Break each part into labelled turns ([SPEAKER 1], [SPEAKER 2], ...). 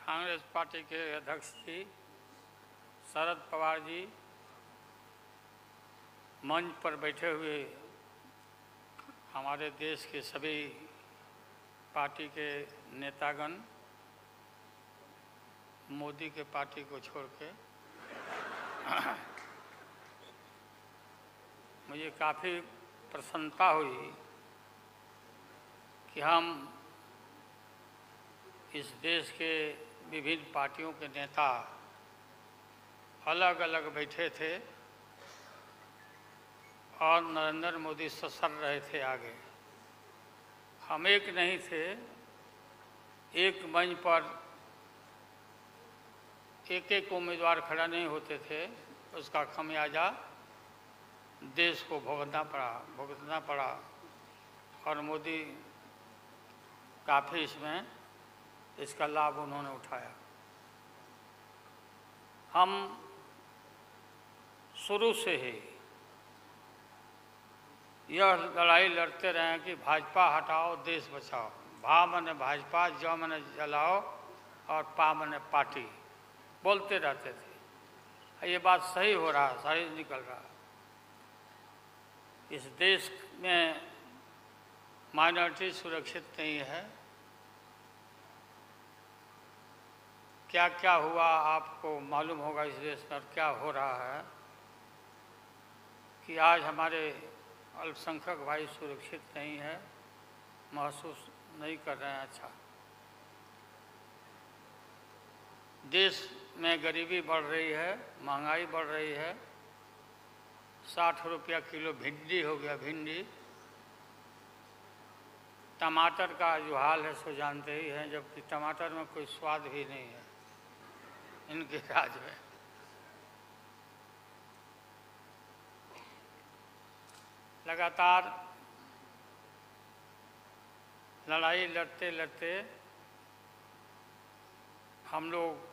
[SPEAKER 1] Congress party के अध्यक्ष जी शरद पवार जी मंच पर बैठे हुए हमारे देश के सभी पार्टी के नेतागण मोदी के पार्टी को छोड़ के मुझे काफ़ी प्रसन्नता हुई कि हम इस देश के विभिन्न पार्टियों के नेता अलग अलग बैठे थे और नरेंद्र मोदी ससर रहे थे आगे। हम एक नहीं थे, एक मंच पर एक एक उम्मीदवार खड़ा नहीं होते थे। उसका खमियाजा देश को भुगतना पड़ा और मोदी काफ़ी इसका लाभ उन्होंने उठाया। हम शुरू से ही यह लड़ाई लड़ते रहे कि भाजपा हटाओ देश बचाओ। भा मने भाजपा, ज मने जलाओ और पा मने पार्टी बोलते रहते थे। ये बात सही हो रहा, सही निकल रहा। इस देश में माइनॉरिटी सुरक्षित नहीं है। क्या क्या हुआ आपको मालूम होगा इस देश में, क्या हो रहा है कि आज हमारे अल्पसंख्यक भाई सुरक्षित नहीं है, महसूस नहीं कर रहे हैं। अच्छा, देश में गरीबी बढ़ रही है, महंगाई बढ़ रही है। 60 रुपया किलो भिंडी हो गया। भिंडी, टमाटर का जो हाल है सो जानते ही हैं, जबकि टमाटर में कोई स्वाद भी नहीं है इनके राज में। लगातार लड़ाई लड़ते लड़ते हम लोग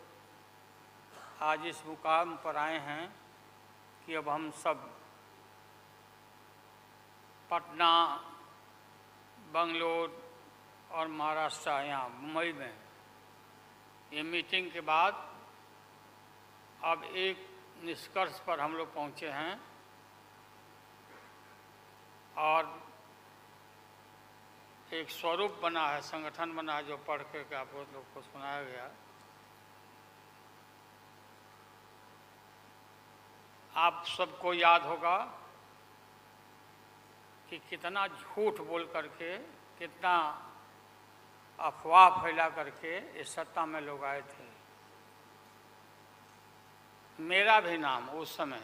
[SPEAKER 1] आज इस मुकाम पर आए हैं कि अब हम सब पटना, बंगलोर और महाराष्ट्र, यहाँ मुंबई में ये मीटिंग के बाद अब एक निष्कर्ष पर हम लोग पहुँचे हैं और एक स्वरूप बना है, संगठन बना है, जो पढ़ के आप लोग को सुनाया गया। आप सबको याद होगा कि कितना झूठ बोल करके, कितना अफवाह फैला करके इस सत्ता में लोग आए थे। मेरा भी नाम उस समय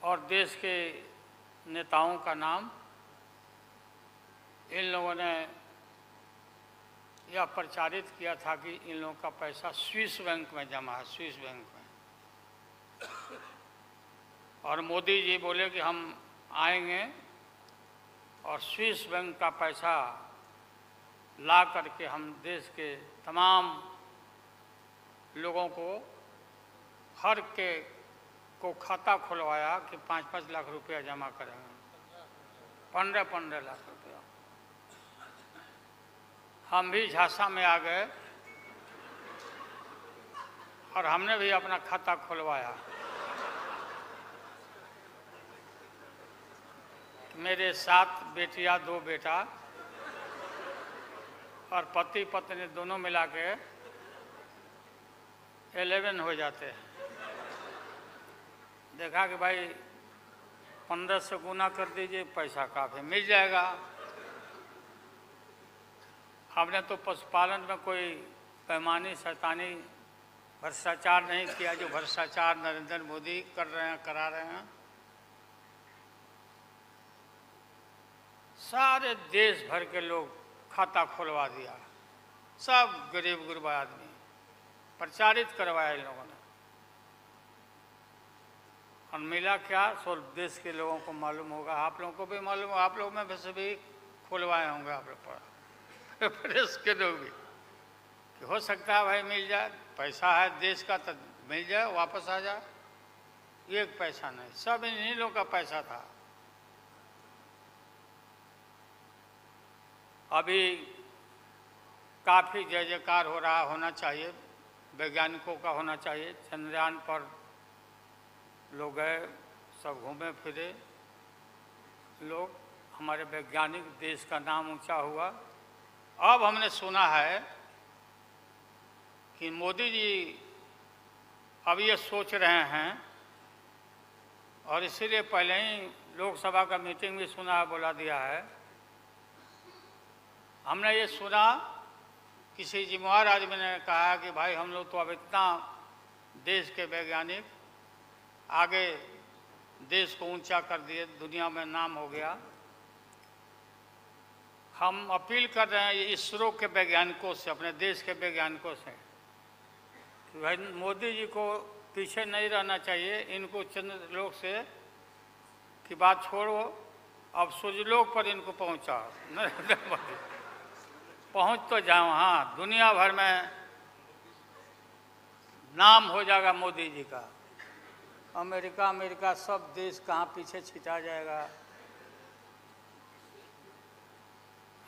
[SPEAKER 1] और देश के नेताओं का नाम इन लोगों ने यह प्रचारित किया था कि इन लोगों का पैसा स्विस बैंक में जमा है, स्विस बैंक में। और मोदी जी बोले कि हम आएंगे और स्विस बैंक का पैसा ला करके हम देश के तमाम लोगों को, हर के को खाता खुलवाया कि 5-5 लाख रुपया जमा करेंगे। 15-15 लाख रुपया। हम भी झांसा में आ गए और हमने भी अपना खाता खुलवाया। मेरे 7 बेटियां, 2 बेटा और पति पत्नी दोनों मिला के 11 हो जाते हैं। देखा कि भाई 15 से गुना कर दीजिए, पैसा काफ़ी मिल जाएगा। हमने तो पशुपालन में कोई पैमानी शैतानी भ्रष्टाचार नहीं किया जो भ्रष्टाचार नरेंद्र मोदी कर रहे हैं, करा रहे हैं। सारे देश भर के लोग खाता खुलवा दिया, सब गरीब गुरबा आदमी प्रचारित करवाया इन लोगों ने। और मिला क्या, सो देश के लोगों को मालूम होगा, आप लोगों को भी मालूम होगा, आप लोग में वैसे भी खुलवाए होंगे आप लोग पर, प्रेस के लोग भी, कि हो सकता है भाई मिल जाए, पैसा है देश का तो मिल जाए, वापस आ जाए। एक पैसा नहीं, सब इन्हीं लोगों का पैसा था। अभी काफ़ी जय जयकार हो रहा होना चाहिए, वैज्ञानिकों का होना चाहिए। चंद्रयान पर लोग गए, सब घूमे फिरे लोग, हमारे वैज्ञानिक, देश का नाम ऊंचा हुआ। अब हमने सुना है कि मोदी जी अब ये सोच रहे हैं, और इसीलिए पहले ही लोकसभा का मीटिंग भी सुना है, बुला दिया है। हमने ये सुना, किसी जिम्मेवार आदमी ने कहा कि भाई हम लोग तो अब इतना देश के वैज्ञानिक आगे देश को ऊंचा कर दिए, दुनिया में नाम हो गया। हम अपील कर रहे हैं इसरो के वैज्ञानिकों से, अपने देश के वैज्ञानिकों से, कि भाई मोदी जी को पीछे नहीं रहना चाहिए। इनको चंद्रलोक से की बात छोड़ो, अब सूर्यलोक पर इनको पहुंचाओ। नरेंद्र मोदी पहुंच तो जाओ, हाँ, दुनिया भर में नाम हो जाएगा मोदी जी का। अमेरिका सब देश कहाँ पीछे छिटा जाएगा।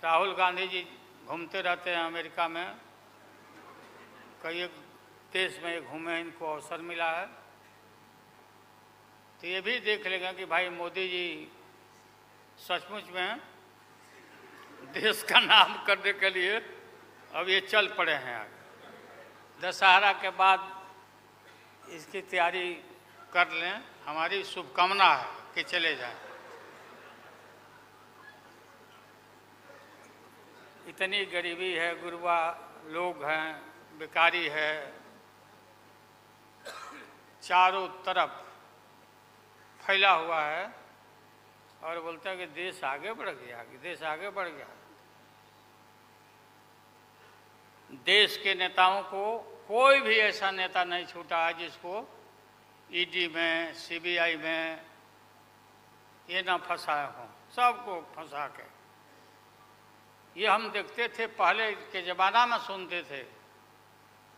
[SPEAKER 1] राहुल गांधी जी घूमते रहते हैं अमेरिका में, कई देश में घूमे, इनको अवसर मिला है। तो ये भी देख लेंगे कि भाई मोदी जी सचमुच में देश का नाम करने के लिए अब ये चल पड़े हैं। आगे दशहरा के बाद इसकी तैयारी कर लें, हमारी शुभकामना है कि चले जाएं। इतनी गरीबी है, गुरबा लोग हैं, बेकारी है, चारों तरफ फैला हुआ है, और बोलते हैं कि देश आगे बढ़ गया, कि देश आगे बढ़ गया। देश के नेताओं को कोई भी ऐसा नेता नहीं छूटा है जिसको ईडी में, सीबीआई में ये ना फंसाए हों, सबको फंसा के। ये हम देखते थे, पहले के ज़माना में सुनते थे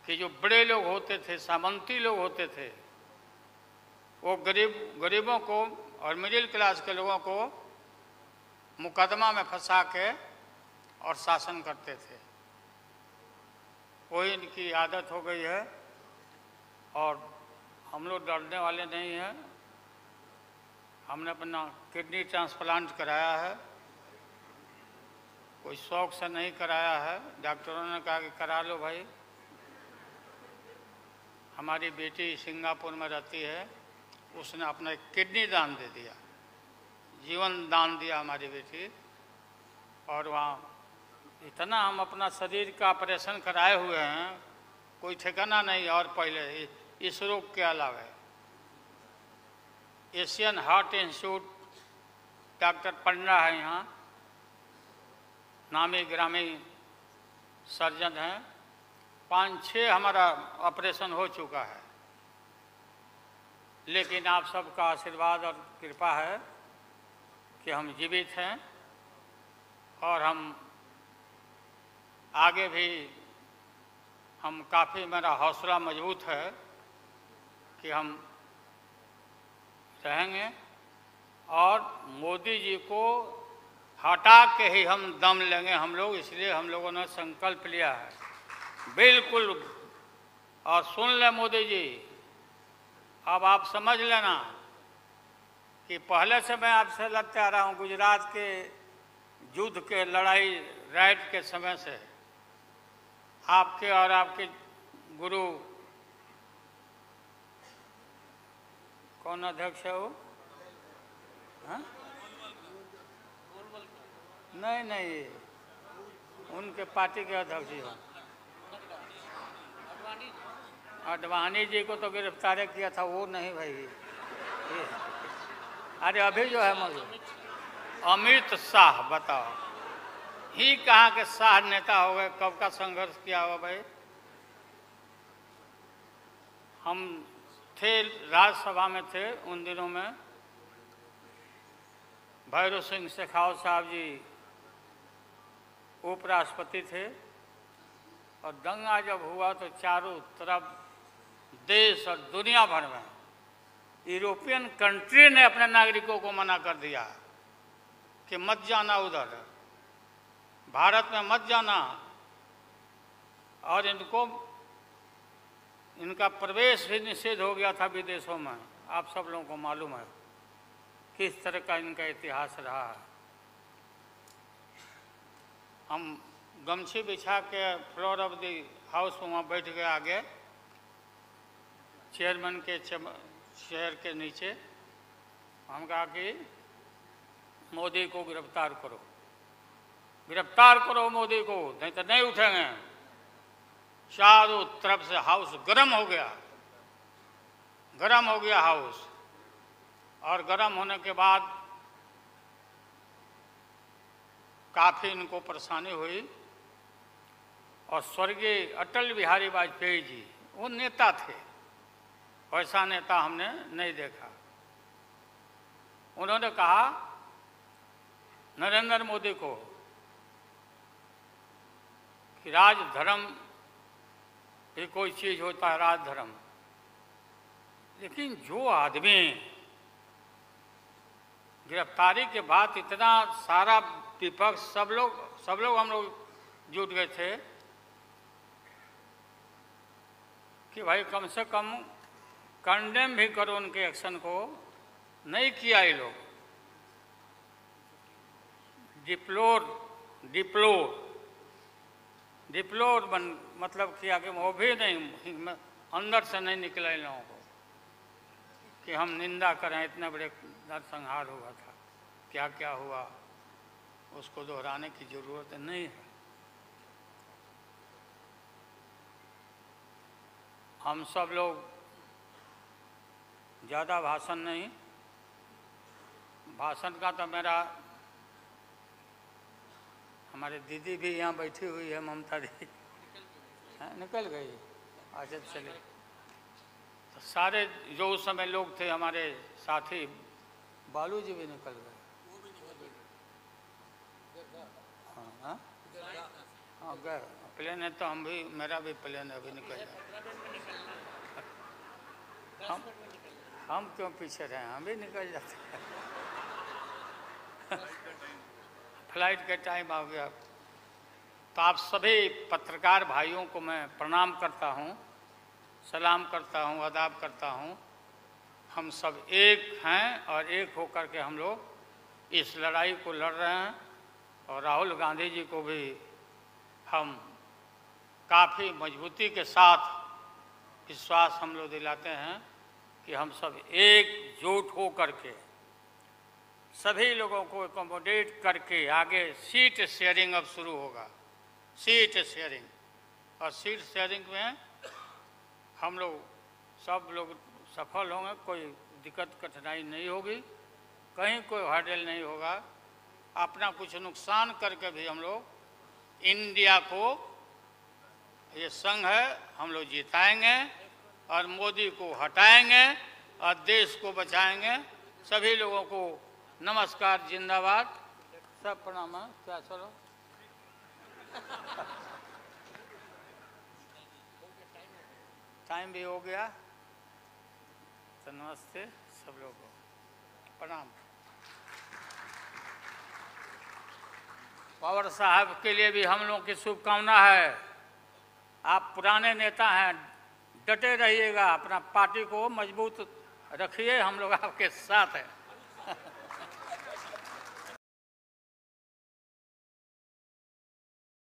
[SPEAKER 1] कि जो बड़े लोग होते थे, सामंती लोग होते थे, वो गरीबों को और मिडिल क्लास के लोगों को मुकदमा में फंसा के और शासन करते थे। वही इनकी आदत हो गई है, और हम लोग डरने वाले नहीं हैं। हमने अपना किडनी ट्रांसप्लांट कराया है, कोई शौक से नहीं कराया है। डॉक्टरों ने कहा कि करा लो भाई। हमारी बेटी सिंगापुर में रहती है, उसने अपना किडनी दान दे दिया, जीवन दान दिया हमारी बेटी। और वहाँ इतना हम अपना शरीर का ऑपरेशन कराए हुए हैं, कोई ठिकाना नहीं। और पहले इस रोग के अलावा एशियन हार्ट इंस्टीट्यूट, डॉक्टर पंडा है यहाँ, नामी ग्रामी सर्जन हैं, 5-6 हमारा ऑपरेशन हो चुका है। लेकिन आप सबका आशीर्वाद और कृपा है कि हम जीवित हैं, और हम आगे भी हम काफ़ी, मेरा हौसला मजबूत है कि हम रहेंगे, और मोदी जी को हटा के ही हम दम लेंगे हम लोग। इसलिए हम लोगों ने संकल्प लिया है, बिल्कुल। और सुन ले मोदी जी, अब आप समझ लेना कि पहले से मैं आपसे लड़ते आ रहा हूँ, गुजरात के युद्ध के लड़ाई राइट के समय से, आपके और आपके गुरु, कौन अध्यक्ष है वो? हाँ? नहीं, उनके पार्टी के अध्यक्ष जी हैं, अडवाणी जी को तो गिरफ्तार किया था, वो नहीं भाई। अरे अभी जो है मौजूद अमित शाह, बताओ, ही कहाँ के शाह नेता हो गए? कब का संघर्ष किया हुआ भाई। हम थे, राज्यसभा में थे उन दिनों में, भैरव सिंह शेखावत साहब जी उपराष्ट्रपति थे, और दंगा जब हुआ तो चारों तरफ देश और दुनिया भर में यूरोपियन कंट्री ने अपने नागरिकों को मना कर दिया कि मत जाना उधर, भारत में मत जाना, और इनका प्रवेश भी निषेध हो गया था विदेशों में। आप सब लोगों को मालूम है किस तरह का इनका इतिहास रहा है। हम गमछी बिछा के फ्लोर ऑफ द हाउस में वहाँ बैठ गए आगे चेयरमैन के चेयर के नीचे। हम कहा कि मोदी को गिरफ्तार करो, गिरफ्तार करो मोदी को, नहीं तो नहीं उठेंगे। चारों तरफ से हाउस गर्म हो गया, गर्म हो गया हाउस। और गर्म होने के बाद काफ़ी इनको परेशानी हुई। और स्वर्गीय अटल बिहारी वाजपेयी जी वो नेता थे, वैसा नेता हमने नहीं देखा। उन्होंने कहा नरेंद्र मोदी को कि राजधर्म भी कोई चीज़ होता है, राजधर्म। लेकिन जो आदमी गिरफ्तारी के बाद इतना सारा विपक्ष सब लोग हम लोग जुट गए थे कि भाई कम से कम कंडेम भी करो उनके एक्शन को। नहीं किया ये लोग। डिप्लोर मतलब किया कि वो भी नहीं, अंदर से नहीं निकला इन लोगों को कि हम निंदा करें। इतने बड़े नरसंहार हुआ था, क्या क्या हुआ उसको दोहराने की जरूरत नहीं है। हम सब लोग ज़्यादा भाषण नहीं, भाषण का तो मेरा, हमारे दीदी भी यहाँ बैठी हुई है, ममता दी निकल गई। अच्छा चले, तो सारे जो उस समय लोग थे हमारे साथी, बालू जी भी निकल गए। हाँ हाँ गए, प्लेन है तो हम भी, मेरा भी प्लेन अभी निकल गया। हम क्यों पीछे रहे, हम भी निकल जाते हैं। फ्लाइट का टाइम आ गया। तो आप सभी पत्रकार भाइयों को मैं प्रणाम करता हूँ, सलाम करता हूँ, आदाब करता हूँ। हम सब एक हैं और एक होकर के हम लोग इस लड़ाई को लड़ रहे हैं। और राहुल गांधी जी को भी हम काफ़ी मजबूती के साथ विश्वास हम लोग दिलाते हैं कि हम सब एकजुट हो करके सभी लोगों को एकोमोडेट करके आगे सीट शेयरिंग अब शुरू होगा। सीट शेयरिंग, और सीट शेयरिंग में हम लोग सब लोग सफल होंगे, कोई दिक्कत कठिनाई नहीं होगी, कहीं कोई हर्डल नहीं होगा। अपना कुछ नुकसान करके भी हम लोग इंडिया को, ये संघ है, हम लोग जिताएंगे और मोदी को हटाएंगे और देश को बचाएंगे। सभी लोगों को नमस्कार, जिंदाबाद, सब प्रणाम। क्या चलो टाइम भी हो गया, तो नमस्ते सब लोगों को, प्रणाम। पवार साहब के लिए भी हम लोगों की शुभकामना है। आप पुराने नेता हैं, डटे रहिएगा, अपना पार्टी को मजबूत रखिए, हम लोग आपके साथ हैं।